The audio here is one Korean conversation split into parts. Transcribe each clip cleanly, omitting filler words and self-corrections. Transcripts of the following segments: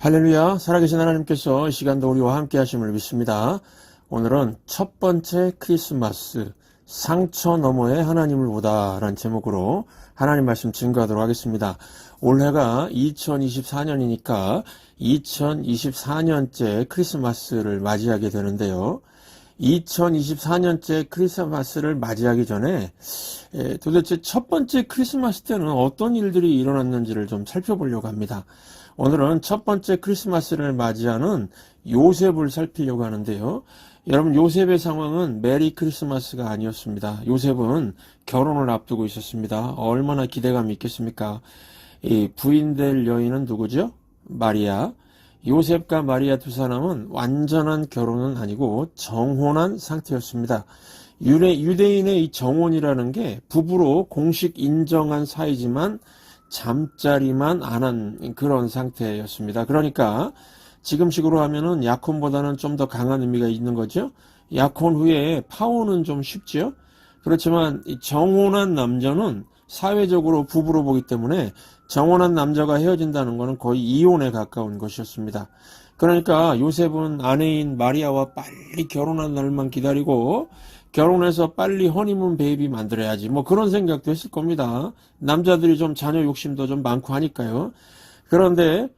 할렐루야, 살아계신 하나님께서 이 시간도 우리와 함께 하심을 믿습니다. 오늘은 첫 번째 크리스마스, 상처 너머의 하나님을 보다 라는 제목으로 하나님 말씀 증거하도록 하겠습니다. 올해가 2024년이니까 2024년째 크리스마스를 맞이하게 되는데요. 2024년째 크리스마스를 맞이하기 전에 도대체 첫 번째 크리스마스 때는 어떤 일들이 일어났는지를 좀 살펴보려고 합니다. 오늘은 첫 번째 크리스마스를 맞이하는 요셉을 살피려고 하는데요. 여러분, 요셉의 상황은 메리 크리스마스가 아니었습니다. 요셉은 결혼을 앞두고 있었습니다. 얼마나 기대감이 있겠습니까? 이 부인 될 여인은 누구죠? 마리아. 요셉과 마리아 두 사람은 완전한 결혼은 아니고 정혼한 상태였습니다. 유대인의 이 정혼이라는 게 부부로 공식 인정한 사이지만 잠자리만 안 한 그런 상태였습니다. 그러니까 지금식으로 하면은 약혼보다는 좀 더 강한 의미가 있는 거죠. 약혼 후에 파혼은 좀 쉽죠. 그렇지만 이 정혼한 남자는 사회적으로 부부로 보기 때문에 정혼한 남자가 헤어진다는 것은 거의 이혼에 가까운 것이었습니다. 그러니까 요셉은 아내인 마리아와 빨리 결혼한 날만 기다리고 결혼해서 빨리 허니문 베이비 만들어야지 뭐 그런 생각도 했을 겁니다. 남자들이 좀 자녀 욕심도 좀 많고 하니까요. 그런데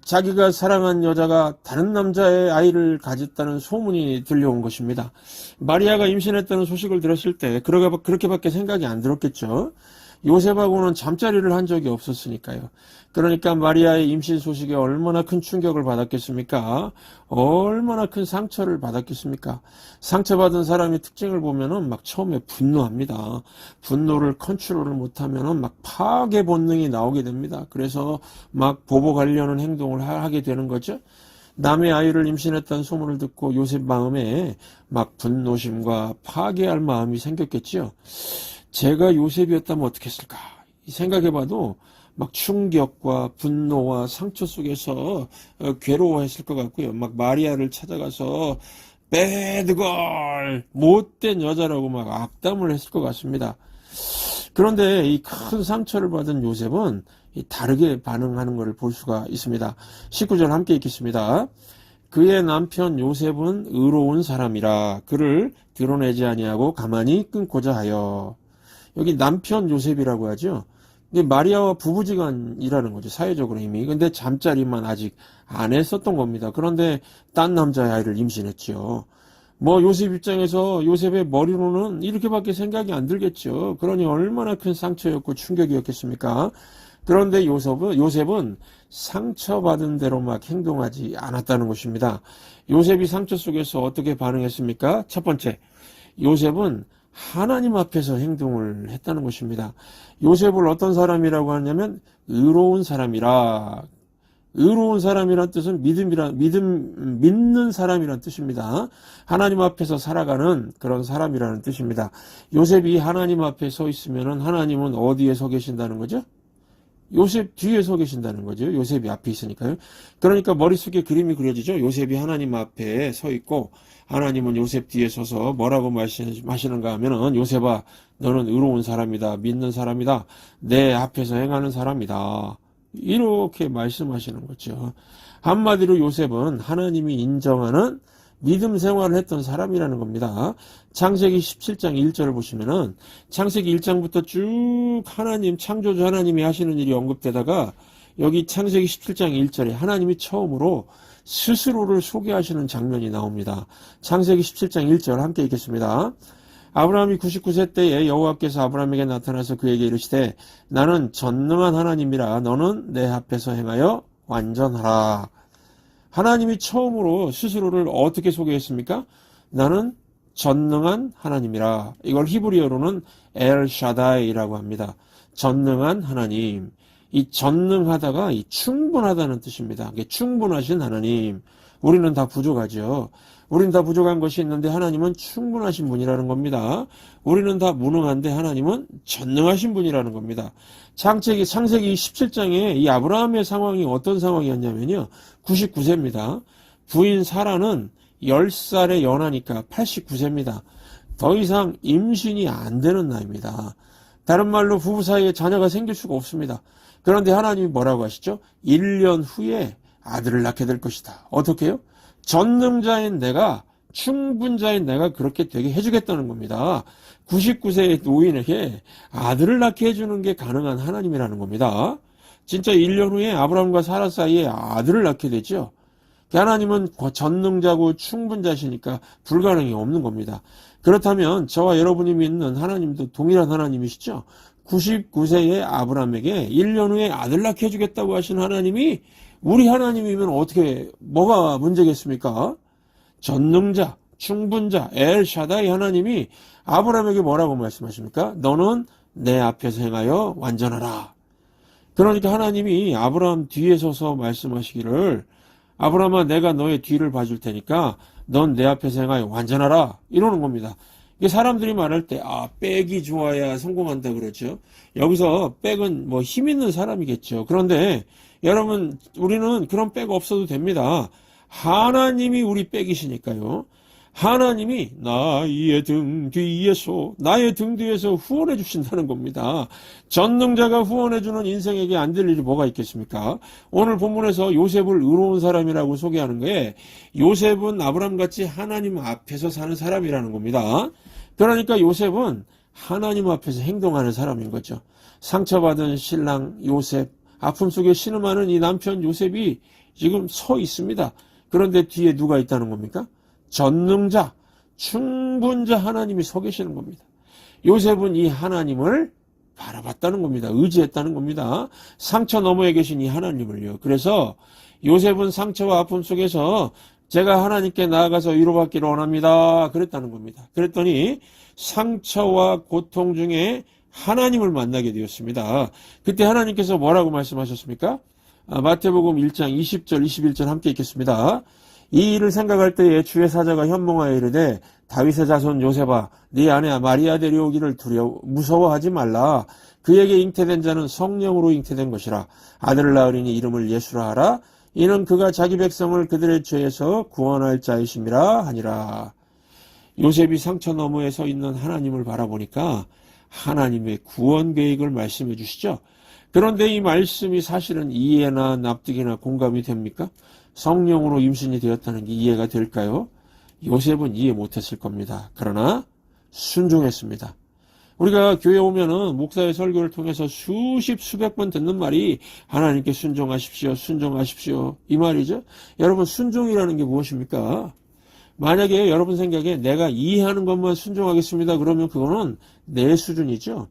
자기가 사랑한 여자가 다른 남자의 아이를 가졌다는 소문이 들려온 것입니다. 마리아가 임신했다는 소식을 들었을 때 그렇게밖에 생각이 안 들었겠죠. 요셉하고는 잠자리를 한 적이 없었으니까요. 그러니까 마리아의 임신 소식에 얼마나 큰 충격을 받았겠습니까? 얼마나 큰 상처를 받았겠습니까? 상처받은 사람의 특징을 보면은 막 처음에 분노합니다. 분노를 컨트롤을 못하면은 막 파괴 본능이 나오게 됩니다. 그래서 막 보복하려는 행동을 하게 되는 거죠. 남의 아이를 임신했다는 소문을 듣고 요셉 마음에 막 분노심과 파괴할 마음이 생겼겠지요. 제가 요셉이었다면 어떻게 했을까? 생각해봐도 막 충격과 분노와 상처 속에서 괴로워했을 것 같고요. 막 마리아를 찾아가서 배드걸 못된 여자라고 막 악담을 했을 것 같습니다. 그런데 이 큰 상처를 받은 요셉은 다르게 반응하는 것을 볼 수가 있습니다. 19절 함께 읽겠습니다. 그의 남편 요셉은 의로운 사람이라 그를 드러내지 아니하고 가만히 끊고자 하여. 여기 남편 요셉이라고 하죠. 근데 마리아와 부부지간이라는 거죠. 사회적으로 이미. 근데 잠자리만 아직 안 했었던 겁니다. 그런데 딴 남자의 아이를 임신했죠. 뭐 요셉 입장에서 요셉의 머리로는 이렇게밖에 생각이 안 들겠죠. 그러니 얼마나 큰 상처였고 충격이었겠습니까? 그런데 요셉은 상처받은 대로 막 행동하지 않았다는 것입니다. 요셉이 상처 속에서 어떻게 반응했습니까? 첫 번째, 요셉은 하나님 앞에서 행동을 했다는 것입니다. 요셉을 어떤 사람이라고 하냐면 의로운 사람이라. 의로운 사람이란 뜻은 믿는 사람이란 뜻입니다. 하나님 앞에서 살아가는 그런 사람이라는 뜻입니다. 요셉이 하나님 앞에 서 있으면 하나님은 어디에 서 계신다는 거죠? 요셉 뒤에 서 계신다는 거죠. 요셉이 앞에 있으니까요. 그러니까 머릿속에 그림이 그려지죠. 요셉이 하나님 앞에 서 있고 하나님은 요셉 뒤에 서서 뭐라고 말씀하시는가 하면은 요셉아, 너는 의로운 사람이다. 믿는 사람이다. 내 앞에서 행하는 사람이다. 이렇게 말씀하시는 거죠. 한마디로 요셉은 하나님이 인정하는 믿음 생활을 했던 사람이라는 겁니다. 창세기 17장 1절을 보시면은 창세기 1장부터 쭉 하나님, 창조주 하나님이 하시는 일이 언급되다가 여기 창세기 17장 1절에 하나님이 처음으로 스스로를 소개하시는 장면이 나옵니다. 창세기 17장 1절 함께 읽겠습니다. 아브라함이 99세 때에 여호와께서 아브라함에게 나타나서 그에게 이르시되 나는 전능한 하나님이라 너는 내 앞에서 행하여 완전하라. 하나님이 처음으로 스스로를 어떻게 소개했습니까? 나는 전능한 하나님이라. 이걸 히브리어로는 엘샤다이라고 합니다. 전능한 하나님. 이 전능하다가 이 충분하다는 뜻입니다. 충분하신 하나님. 우리는 다 부족하죠. 우리는 다 부족한 것이 있는데 하나님은 충분하신 분이라는 겁니다. 우리는 다 무능한데 하나님은 전능하신 분이라는 겁니다. 창세기 17장에 이 아브라함의 상황이 어떤 상황이었냐면요. 99세입니다. 부인 사라는 10살의 연하니까 89세입니다. 더 이상 임신이 안 되는 나이입니다. 다른 말로 부부 사이에 자녀가 생길 수가 없습니다. 그런데 하나님이 뭐라고 하시죠? 1년 후에 아들을 낳게 될 것이다. 어떻게 해요? 전능자인 내가, 충분자인 내가 그렇게 되게 해주겠다는 겁니다. 99세의 노인에게 아들을 낳게 해주는 게 가능한 하나님이라는 겁니다. 진짜 1년 후에 아브라함과 사라 사이에 아들을 낳게 되죠. 하나님은 전능자고 충분자시니까 불가능이 없는 겁니다. 그렇다면 저와 여러분이 믿는 하나님도 동일한 하나님이시죠. 99세의 아브라함에게 1년 후에 아들 낳게 해주겠다고 하신 하나님이 우리 하나님이면 어떻게 뭐가 문제겠습니까? 전능자, 충분자, 엘샤다이 하나님이 아브라함에게 뭐라고 말씀하십니까? 너는 내 앞에서 행하여 완전하라. 그러니까 하나님이 아브라함 뒤에 서서 말씀하시기를 아브라함아 내가 너의 뒤를 봐줄 테니까 넌 내 앞에서 행하여 완전하라 이러는 겁니다. 이게 사람들이 말할 때 백이 좋아야 성공한다 그러죠. 여기서 백은 뭐 힘 있는 사람이겠죠. 그런데 여러분 우리는 그런 백 없어도 됩니다. 하나님이 우리 백이시니까요. 하나님이 나의 등 뒤에서 후원해 주신다는 겁니다. 전능자가 후원해 주는 인생에게 안 될 일이 뭐가 있겠습니까? 오늘 본문에서 요셉을 의로운 사람이라고 소개하는 거에 요셉은 아브라함같이 하나님 앞에서 사는 사람이라는 겁니다. 그러니까 요셉은 하나님 앞에서 행동하는 사람인 거죠. 상처받은 신랑 요셉, 아픔 속에 신음하는 이 남편 요셉이 지금 서 있습니다. 그런데 뒤에 누가 있다는 겁니까? 전능자, 충분자 하나님이 서 계시는 겁니다. 요셉은 이 하나님을 바라봤다는 겁니다. 의지했다는 겁니다. 상처 너머에 계신 이 하나님을요. 그래서 요셉은 상처와 아픔 속에서 제가 하나님께 나아가서 위로받기를 원합니다. 그랬다는 겁니다. 그랬더니 상처와 고통 중에 하나님을 만나게 되었습니다. 그때 하나님께서 뭐라고 말씀하셨습니까? 마태복음 1장 20절 21절 함께 읽겠습니다. 이 일을 생각할 때에 주의 사자가 현몽하여 이르되 다윗의 자손 요셉아 네 아내 마리아 데려오기를 무서워하지 말라. 그에게 잉태된 자는 성령으로 잉태된 것이라. 아들을 낳으리니 이름을 예수라 하라. 이는 그가 자기 백성을 그들의 죄에서 구원할 자이심이라 하니라. 요셉이 상처 너머에 서 있는 하나님을 바라보니까 하나님의 구원 계획을 말씀해 주시죠. 그런데 이 말씀이 사실은 이해나 납득이나 공감이 됩니까? 성령으로 임신이 되었다는 게 이해가 될까요? 요셉은 이해 못했을 겁니다. 그러나 순종했습니다. 우리가 교회 오면은 목사의 설교를 통해서 수백 번 듣는 말이 하나님께 순종하십시오, 순종하십시오 이 말이죠. 여러분 순종이라는 게 무엇입니까? 만약에 여러분 생각에 내가 이해하는 것만 순종하겠습니다. 그러면 그거는 내 수준이죠.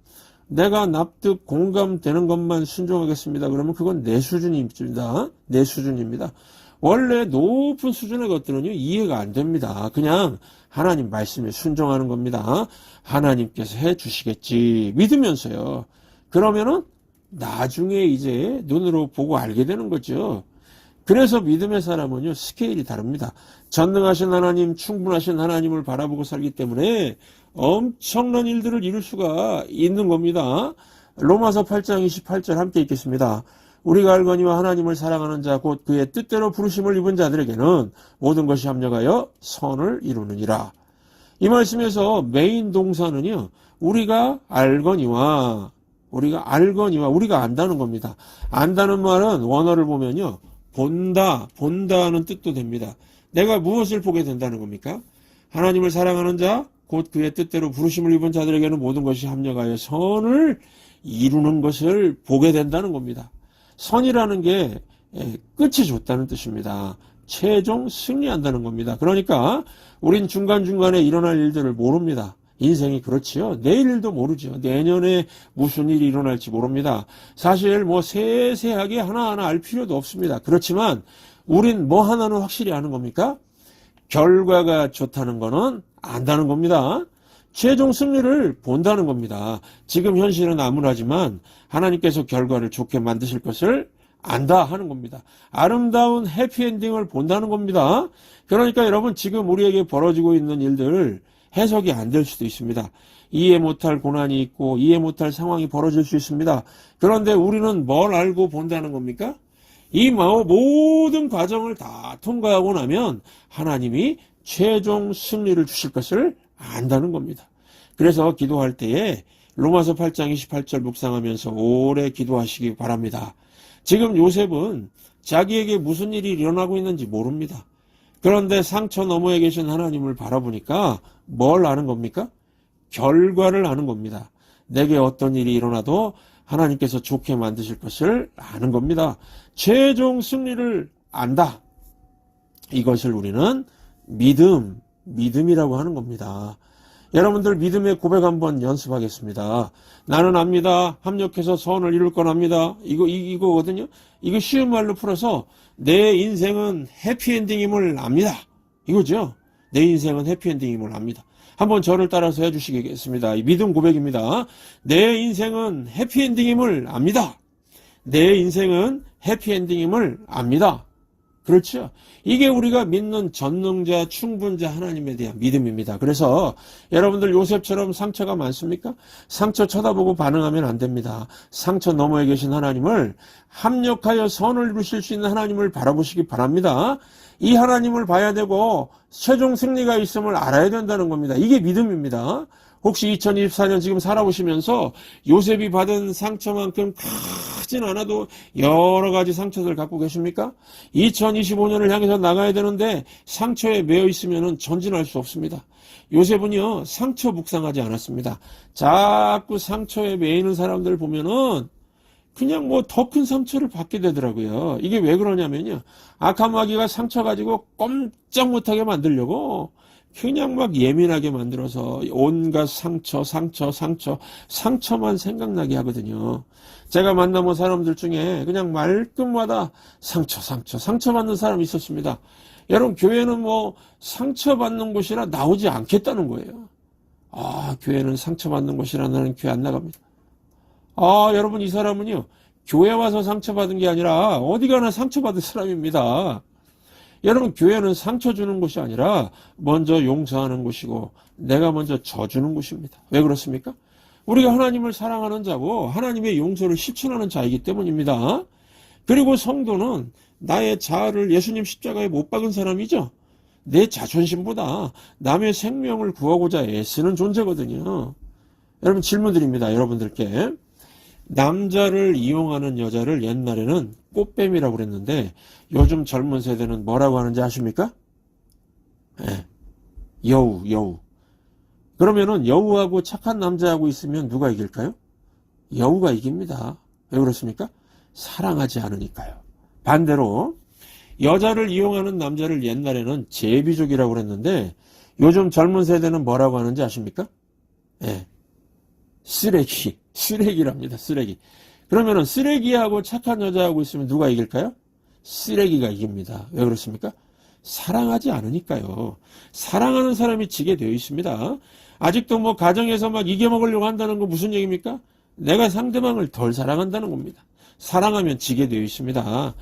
내가 납득, 공감되는 것만 순종하겠습니다. 그러면 그건 내 수준입니다. 내 수준입니다. 원래 높은 수준의 것들은요, 이해가 안 됩니다. 그냥 하나님 말씀에 순종하는 겁니다. 하나님께서 해 주시겠지. 믿으면서요. 그러면은 나중에 이제 눈으로 보고 알게 되는 거죠. 그래서 믿음의 사람은요, 스케일이 다릅니다. 전능하신 하나님, 충분하신 하나님을 바라보고 살기 때문에 엄청난 일들을 이룰 수가 있는 겁니다. 로마서 8장 28절 함께 읽겠습니다. 우리가 알거니와 하나님을 사랑하는 자 곧 그의 뜻대로 부르심을 입은 자들에게는 모든 것이 합력하여 선을 이루느니라. 이 말씀에서 메인 동사는요. 우리가 알거니와 우리가 안다는 겁니다. 안다는 말은 원어를 보면요. 본다는 뜻도 됩니다. 내가 무엇을 보게 된다는 겁니까? 하나님을 사랑하는 자 곧 그의 뜻대로 부르심을 입은 자들에게는 모든 것이 합력하여 선을 이루는 것을 보게 된다는 겁니다. 선이라는 게 끝이 좋다는 뜻입니다. 최종 승리한다는 겁니다. 그러니까 우린 중간중간에 일어날 일들을 모릅니다. 인생이 그렇지요. 내일 일도 모르죠. 내년에 무슨 일이 일어날지 모릅니다. 사실 뭐 세세하게 하나하나 알 필요도 없습니다. 그렇지만 우린 뭐 하나는 확실히 아는 겁니까? 결과가 좋다는 거는 안다는 겁니다. 최종 승리를 본다는 겁니다. 지금 현실은 암울하지만 하나님께서 결과를 좋게 만드실 것을 안다 하는 겁니다. 아름다운 해피엔딩을 본다는 겁니다. 그러니까 여러분 지금 우리에게 벌어지고 있는 일들 해석이 안 될 수도 있습니다. 이해 못할 고난이 있고 이해 못할 상황이 벌어질 수 있습니다. 그런데 우리는 뭘 알고 본다는 겁니까? 이 모든 과정을 다 통과하고 나면 하나님이 최종 승리를 주실 것을 안다는 겁니다. 그래서 기도할 때에 로마서 8장 28절 묵상하면서 오래 기도하시기 바랍니다. 지금 요셉은 자기에게 무슨 일이 일어나고 있는지 모릅니다. 그런데 상처 너머에 계신 하나님을 바라보니까 뭘 아는 겁니까? 결과를 아는 겁니다. 내게 어떤 일이 일어나도 하나님께서 좋게 만드실 것을 아는 겁니다. 최종 승리를 안다. 이것을 우리는 믿음이라고 하는 겁니다. 여러분들 믿음의 고백 한번 연습하겠습니다. 나는 압니다. 합력해서 선을 이룰 건 압니다. 이거거든요. 이거 쉬운 말로 풀어서 내 인생은 해피엔딩임을 압니다. 이거죠. 내 인생은 해피엔딩임을 압니다. 한번 저를 따라서 해주시겠습니다. 믿음 고백입니다. 내 인생은 해피엔딩임을 압니다. 내 인생은 해피엔딩임을 압니다. 그렇죠. 이게 우리가 믿는 전능자, 충분자 하나님에 대한 믿음입니다. 그래서 여러분들 요셉처럼 상처가 많습니까? 상처 쳐다보고 반응하면 안 됩니다. 상처 너머에 계신 하나님을 합력하여 선을 이루실 수 있는 하나님을 바라보시기 바랍니다. 이 하나님을 봐야 되고 최종 승리가 있음을 알아야 된다는 겁니다. 이게 믿음입니다. 혹시 2024년 지금 살아오시면서 요셉이 받은 상처만큼 크진 않아도 여러 가지 상처들 갖고 계십니까? 2025년을 향해서 나가야 되는데 상처에 매여 있으면 전진할 수 없습니다. 요셉은요, 상처 묵상하지 않았습니다. 자꾸 상처에 매이는 사람들 보면은 그냥 뭐 더 큰 상처를 받게 되더라고요. 이게 왜 그러냐면요, 악한 마귀가 상처 가지고 꼼짝 못하게 만들려고 그냥 막 예민하게 만들어서 온갖 상처만 생각나게 하거든요. 제가 만나본 사람들 중에 그냥 말끝마다 상처받는 사람이 있었습니다. 여러분, 교회는 뭐 상처받는 곳이라 나오지 않겠다는 거예요. 교회는 상처받는 곳이라 나는 교회 안 나갑니다. 여러분, 이 사람은요, 교회 와서 상처받은 게 아니라 어디 가나 상처받은 사람입니다. 여러분, 교회는 상처 주는 곳이 아니라 먼저 용서하는 곳이고 내가 먼저 져주는 곳입니다. 왜 그렇습니까? 우리가 하나님을 사랑하는 자고 하나님의 용서를 실천하는 자이기 때문입니다. 그리고 성도는 나의 자아를 예수님 십자가에 못 박은 사람이죠. 내 자존심보다 남의 생명을 구하고자 애쓰는 존재거든요. 여러분, 질문 드립니다. 여러분들께. 남자를 이용하는 여자를 옛날에는 꽃뱀이라고 그랬는데 요즘 젊은 세대는 뭐라고 하는지 아십니까? 여우. 그러면은 여우하고 착한 남자하고 있으면 누가 이길까요? 여우가 이깁니다. 왜 그렇습니까? 사랑하지 않으니까요. 반대로 여자를 이용하는 남자를 옛날에는 제비족이라고 그랬는데 요즘 젊은 세대는 뭐라고 하는지 아십니까? 쓰레기랍니다. 쓰레기. 그러면은 쓰레기하고 착한 여자하고 있으면 누가 이길까요? 쓰레기가 이깁니다. 왜 그렇습니까? 사랑하지 않으니까요. 사랑하는 사람이 지게 되어 있습니다. 아직도 뭐 가정에서 막 이겨먹으려고 한다는 거 무슨 얘기입니까? 내가 상대방을 덜 사랑한다는 겁니다. 사랑하면 지게 되어 있습니다.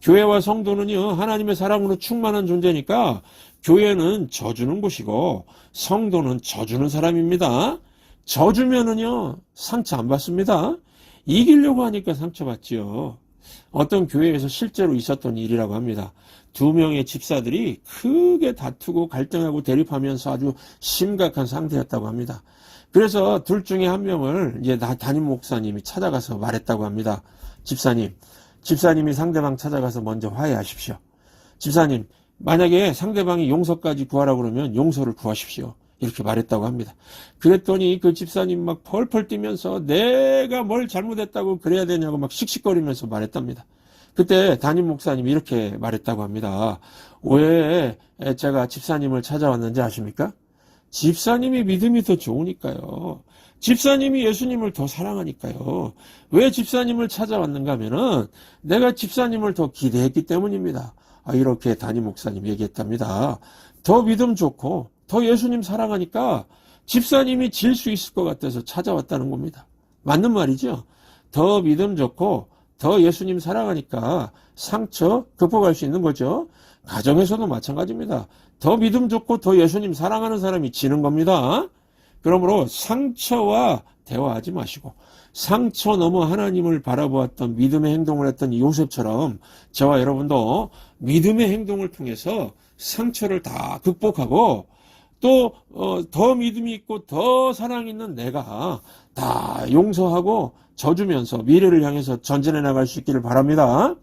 교회와 성도는요, 하나님의 사랑으로 충만한 존재니까 교회는 져주는 곳이고 성도는 져주는 사람입니다. 져주면은요, 상처 안 받습니다. 이기려고 하니까 상처받지요. 어떤 교회에서 실제로 있었던 일이라고 합니다. 두 명의 집사들이 크게 다투고 갈등하고 대립하면서 아주 심각한 상태였다고 합니다. 그래서 둘 중에 한 명을 이제 담임 목사님이 찾아가서 말했다고 합니다. 집사님이 상대방 찾아가서 먼저 화해하십시오. 집사님, 만약에 상대방이 용서까지 구하라고 그러면 용서를 구하십시오. 이렇게 말했다고 합니다. 그랬더니 그 집사님 막 펄펄 뛰면서 내가 뭘 잘못했다고 그래야 되냐고 막 씩씩거리면서 말했답니다. 그때 담임 목사님이 이렇게 말했다고 합니다. 왜 제가 집사님을 찾아왔는지 아십니까? 집사님이 믿음이 더 좋으니까요. 집사님이 예수님을 더 사랑하니까요. 왜 집사님을 찾아왔는가 하면은 내가 집사님을 더 기대했기 때문입니다. 이렇게 담임 목사님 얘기했답니다. 더 믿음 좋고 더 예수님 사랑하니까 집사님이 질 수 있을 것 같아서 찾아왔다는 겁니다. 맞는 말이죠. 더 믿음 좋고 더 예수님 사랑하니까 상처 극복할 수 있는 거죠. 가정에서도 마찬가지입니다. 더 믿음 좋고 더 예수님 사랑하는 사람이 지는 겁니다. 그러므로 상처와 대화하지 마시고 상처 넘어 하나님을 바라보았던 믿음의 행동을 했던 요셉처럼 저와 여러분도 믿음의 행동을 통해서 상처를 다 극복하고 또 더 믿음이 있고 더 사랑 있는 내가 다 용서하고 져주면서 미래를 향해서 전진해 나갈 수 있기를 바랍니다.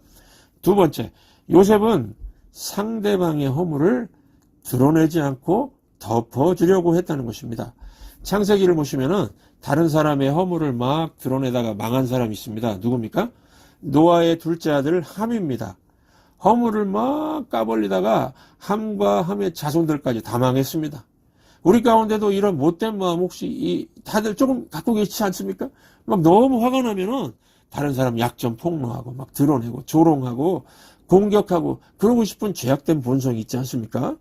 두 번째, 요셉은 상대방의 허물을 드러내지 않고 덮어주려고 했다는 것입니다. 창세기를 보시면은 다른 사람의 허물을 막 드러내다가 망한 사람이 있습니다. 누굽니까? 노아의 둘째 아들 함입니다. 허물을 막 까벌리다가 함과 함의 자손들까지 다 망했습니다. 우리 가운데도 이런 못된 마음 혹시 다들 조금 갖고 계시지 않습니까? 막 너무 화가 나면은 다른 사람 약점 폭로하고 막 드러내고 조롱하고 공격하고 그러고 싶은 죄악된 본성이 있지 않습니까?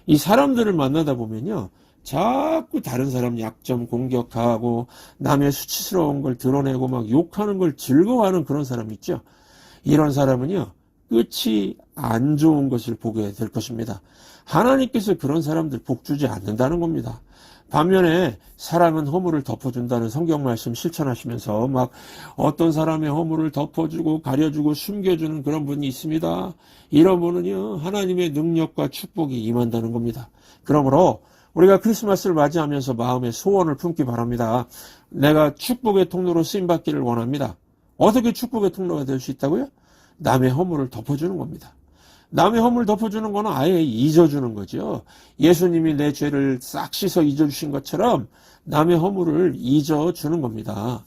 이 사람들을 만나다 보면요, 자꾸 다른 사람 약점 공격하고 남의 수치스러운 걸 드러내고 막 욕하는 걸 즐거워하는 그런 사람 있죠. 이런 사람은요, 끝이 안 좋은 것을 보게 될 것입니다. 하나님께서 그런 사람들 복 주지 않는다는 겁니다. 반면에 사랑은 허물을 덮어준다는 성경 말씀 실천하시면서 막 어떤 사람의 허물을 덮어주고 가려주고 숨겨주는 그런 분이 있습니다. 이런 분은요, 하나님의 능력과 축복이 임한다는 겁니다. 그러므로 우리가 크리스마스를 맞이하면서 마음의 소원을 품기 바랍니다. 내가 축복의 통로로 쓰임받기를 원합니다. 어떻게 축복의 통로가 될 수 있다고요? 남의 허물을 덮어주는 겁니다. 남의 허물 덮어주는 거는 아예 잊어주는 거죠. 예수님이 내 죄를 싹 씻어 잊어주신 것처럼 남의 허물을 잊어주는 겁니다.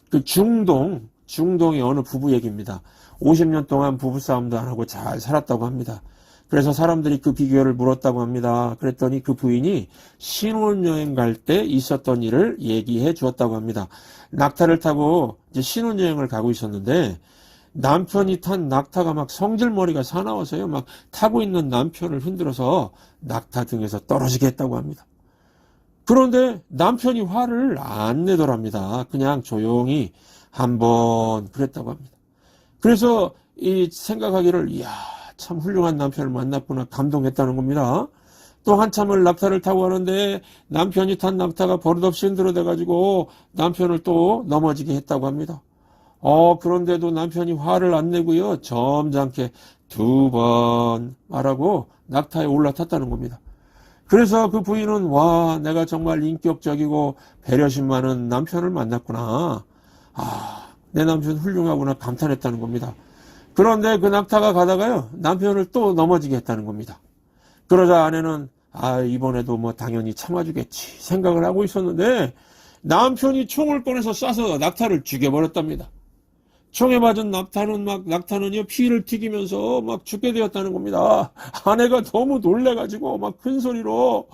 그 중동의 어느 부부 얘기입니다. 50년 동안 부부싸움도 안 하고 잘 살았다고 합니다. 그래서 사람들이 그 비결을 물었다고 합니다. 그랬더니 그 부인이 신혼여행 갈 때 있었던 일을 얘기해 주었다고 합니다. 낙타를 타고 이제 신혼여행을 가고 있었는데 남편이 탄 낙타가 막 성질머리가 사나워서요, 막 타고 있는 남편을 흔들어서 낙타 등에서 떨어지게 했다고 합니다. 그런데 남편이 화를 안 내더랍니다. 그냥 조용히 한번 그랬다고 합니다. 그래서 이 생각하기를, 이야, 참 훌륭한 남편을 만났구나 감동했다는 겁니다. 또 한참을 낙타를 타고 가는데 남편이 탄 낙타가 버릇없이 흔들어대가지고 남편을 또 넘어지게 했다고 합니다. 그런데도 남편이 화를 안 내고요, 점잖게 2번 말하고 낙타에 올라탔다는 겁니다. 그래서 그 부인은, 와, 내가 정말 인격적이고 배려심 많은 남편을 만났구나. 내 남편 훌륭하구나 감탄했다는 겁니다. 그런데 그 낙타가 가다가요, 남편을 또 넘어지게 했다는 겁니다. 그러자 아내는, 이번에도 뭐 당연히 참아주겠지 생각을 하고 있었는데 남편이 총을 꺼내서 쏴서 낙타를 죽여버렸답니다. 총에 맞은 낙타는요, 피를 튀기면서 막 죽게 되었다는 겁니다. 아내가 너무 놀래가지고 막 큰 소리로,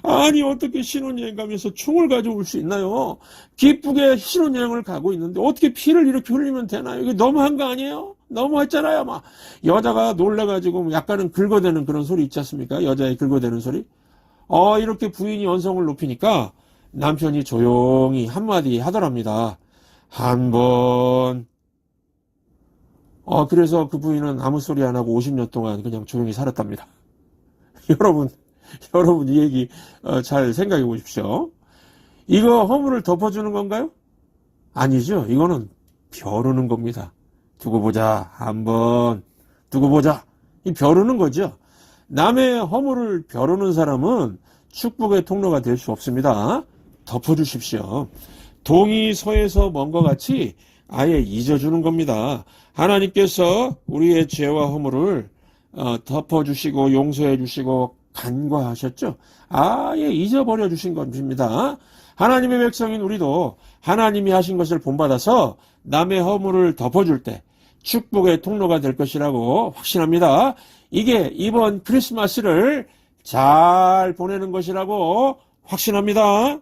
아니, 어떻게 신혼여행 가면서 총을 가져올 수 있나요? 기쁘게 신혼여행을 가고 있는데 어떻게 피를 이렇게 흘리면 되나요? 이게 너무한 거 아니에요? 너무했잖아요. 막 여자가 놀래가지고 약간은 긁어대는 그런 소리 있지 않습니까? 여자의 긁어대는 소리. 이렇게 부인이 언성을 높이니까 남편이 조용히 한마디 하더랍니다. 한번. 그래서 그 부인은 아무 소리 안 하고 50년 동안 그냥 조용히 살았답니다. 여러분 이 얘기 잘 생각해 보십시오. 이거 허물을 덮어주는 건가요? 아니죠. 이거는 벼르는 겁니다. 두고 보자. 한번 두고 보자. 이 벼르는 거죠. 남의 허물을 벼르는 사람은 축복의 통로가 될 수 없습니다. 덮어주십시오. 동이 서에서 먼 것 같이 아예 잊어주는 겁니다. 하나님께서 우리의 죄와 허물을 덮어주시고 용서해 주시고 간과하셨죠. 아예 잊어버려 주신 것입니다. 하나님의 백성인 우리도 하나님이 하신 것을 본받아서 남의 허물을 덮어줄 때 축복의 통로가 될 것이라고 확신합니다. 이게 이번 크리스마스를 잘 보내는 것이라고 확신합니다.